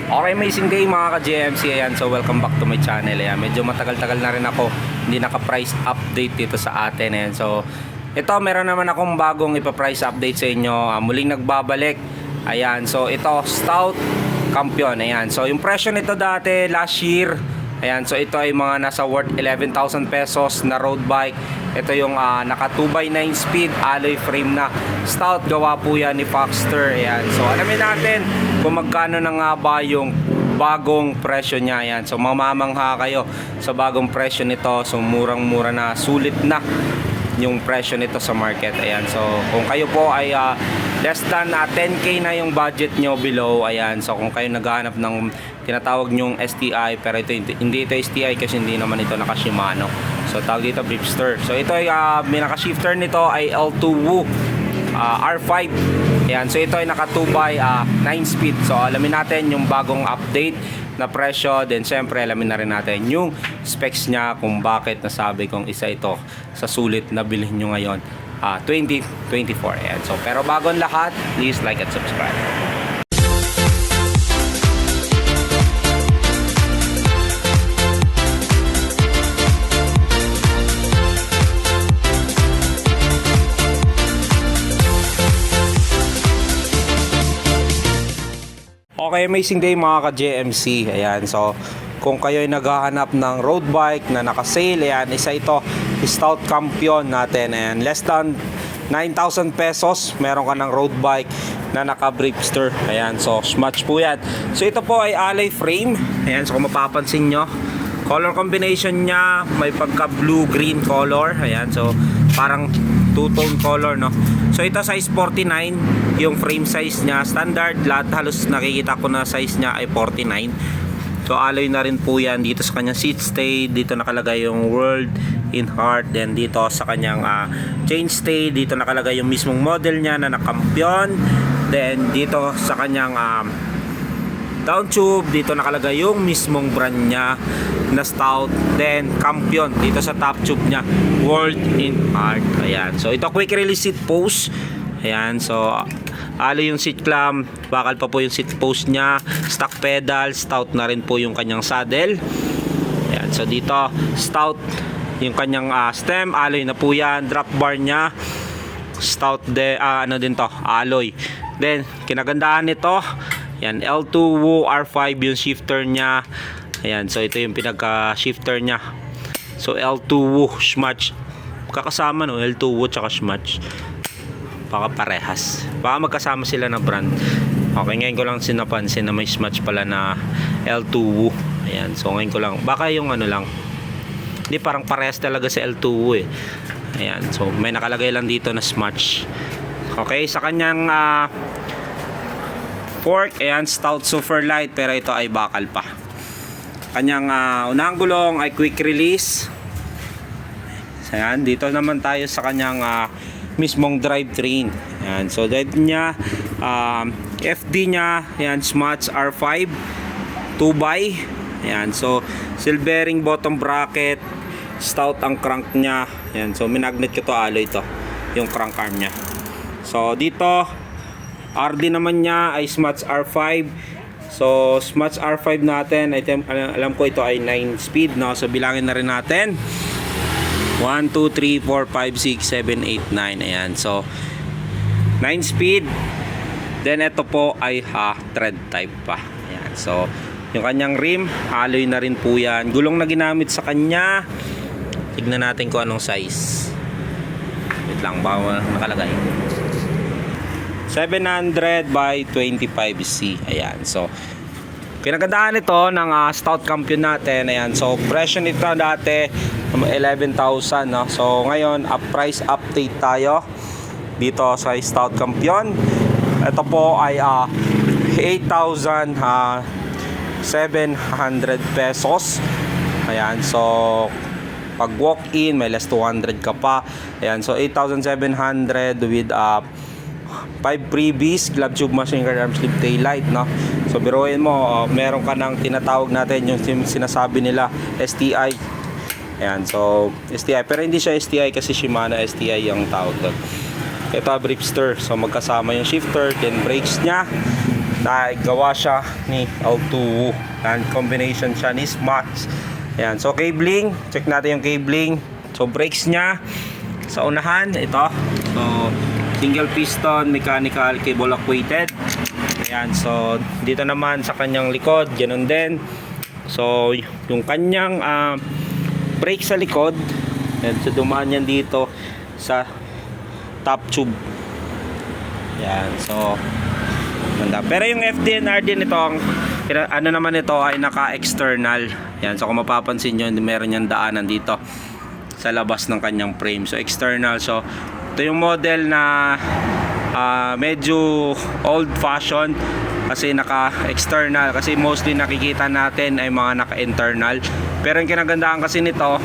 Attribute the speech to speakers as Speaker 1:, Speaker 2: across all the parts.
Speaker 1: Okay, amazing day mga ka-JMC. Ayan, so welcome back to my channel. Ayan, medyo matagal-tagal na rin ako hindi naka-price update dito sa atin. Ayan, so ito, meron naman akong bagong ipa-price update sa inyo. Muling nagbabalik. Ayan, so ito, Stout Campion. Ayan, so yung presyo nito dati last year, ayan, so ito ay mga nasa worth 11,000 pesos na road bike. Ito yung naka 2x9 speed alloy frame na Stout. Gawa po yan ni Foxter. Ayan, so alamin natin kung magkano na nga ba yung bagong presyo niya. Ayan, so mamamangha kayo sa bagong presyo nito. So murang-mura na, sulit na yung presyo nito sa market. Ayan, so kung kayo po ay less than 10k na yung budget nyo below, ayan, so kung kayo naghahanap ng tinatawag nyong STI, pero ito hindi ito STI kasi hindi naman ito naka Shimano, so tawag dito Bripster. So ito ay may naka shifter nito ay L2 Wu R5. Ayan, so ito ay naka 2x9 speed. So alamin natin yung bagong update na presyo, then syempre alamin na rin natin yung specs nya, kung bakit nasabi kong isa ito sa sulit na bilhin nyo ngayon 2024. Ayan, so pero bago ang lahat, please like at subscribe. Okay, amazing day mga ka-JMC. Ayan, so kung kayo ay naghahanap ng road bike na naka-sale, ayan, isa ito, Stout Campion natin. Ayan, less than 9,000 pesos, meron ka ng road bike na naka-Bripster. Ayan, so smatch po yan. So ito po ay alloy frame. Ayan, so kung mapapansin nyo, color combination nya, may pagka blue-green color. Ayan, so parang two-tone color, no? So ito size 49, yung frame size nya, standard, lahat halos nakikita ko na size nya ay 49. So alloy na rin po yan dito sa kanyang seat stay, dito nakalagay yung World in Heart, then dito sa kanyang chain stay, dito nakalagay yung mismong model nya na Campion, then dito sa kanyang down tube, dito nakalagay yung mismong brand nya na Stout, then Campion dito sa top tube nya, World in Heart. Ayan, so ito quick release seat post. Ayan, so alloy yung seat clamp, bakal pa po yung seat post nya, stock pedal, Stout na rin po yung kanyang saddle. Ayan, so dito Stout yung kanyang stem, alloy na po yan, drop bar nya Stout ano din to, alloy. Then kinagandahan nito, yan, L2 Wu R5 yung shifter nya. Ayan, so ito yung pinagka shifter nya. So L2 Wu Smatch, kakasama no, L2 Wu tsaka Smatch, baka parehas, baka magkasama sila na brand. Okay, ngayon ko lang sinapansin na may Smatch pala na L2 Wu. Ayan, so ngayon ko lang, baka yung ano lang, hindi, parang parehas talaga sa L2 Wu eh. Ayan, so may nakalagay lang dito na Smatch. Okay, sa kanyang fork, ayan, Stout super light, pero ito ay bakal pa. Kanyang unahang gulong ay quick release. Ayan, dito naman tayo sa kanyang mismong drivetrain. Ayan, so drive nya, FD nya, ayan, Smatch R5 2x. Ayan, so silvering bottom bracket, Stout ang crank nya. Ayan, so minagnet ko to, alloy to, yung crank arm nya. So dito RD naman nya ay Smatch R5. So Smatch R5 natin, alam ko ito ay 9 speed, no? So bilangin na rin natin 1, 2, 3, 4, 5, 6, 7, 8, 9. Ayan, so 9 speed. Then ito po ay thread type pa. Ayan, so yung kanyang rim, alloy na rin po yan. Gulong na ginamit sa kanya, tignan natin kung anong size. Wait lang, baka nakalagay 700 by 25C. Ayan, so kinagandahan nito ng Stout Campion natin. Ayan, so presyo nito dati 11,000, no? So ngayon price update tayo dito sa Stout Campion. Ito po ay 8,700 pesos. Ayan, so pag walk in may less 200 ka pa. Ayan, so 8,700 with 5 freebies, glove tube, machine guard, arm sleeve, tail light, no? So biruin mo, meron ka ng tinatawag natin yung sinasabi nila STI. Ayan, so STI, pero hindi siya STI kasi Shimano STI yung tawag doon. Ito Bripster, so magkasama yung shifter, then brakes nya, gawa siya ni Auto. Yan, combination siya ni Smuts. Ayan, so cabling, check natin yung cabling. So brakes niya sa unahan, ito. So single piston, mechanical, cable weighted. Ayan, so dito naman sa kanyang likod, ganun din. So yung kanyang brake sa likod, ayan, so dumaan yan dito sa top tube. Ayan, so ganda. Pero yung FDNR din ito, ano naman ito ay naka-external. Yan, so kung mapapansin nyo, meron yung daanan dito sa labas ng kanyang frame. So external. So ito yung model na medyo old fashion kasi naka-external. Kasi mostly nakikita natin ay mga naka-internal. Pero yung kinagandaan kasi nito,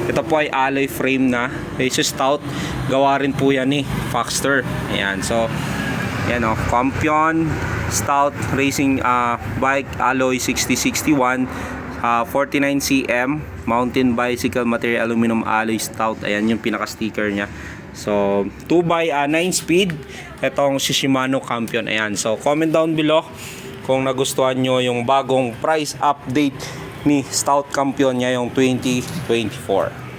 Speaker 1: ito po ay alloy frame na. It's stout. Gawa rin po yan ni Foxster. Ayan, so yan o, Campion Stout Racing Bike Alloy 6061, 49 cm Mountain Bicycle Material Aluminum Alloy Stout. Ayan yung pinaka sticker nya. So 2x9 speed itong Shimano Campion. Ayan, so comment down below kung nagustuhan nyo yung bagong price update ni Stout Campion nya, yung 2024.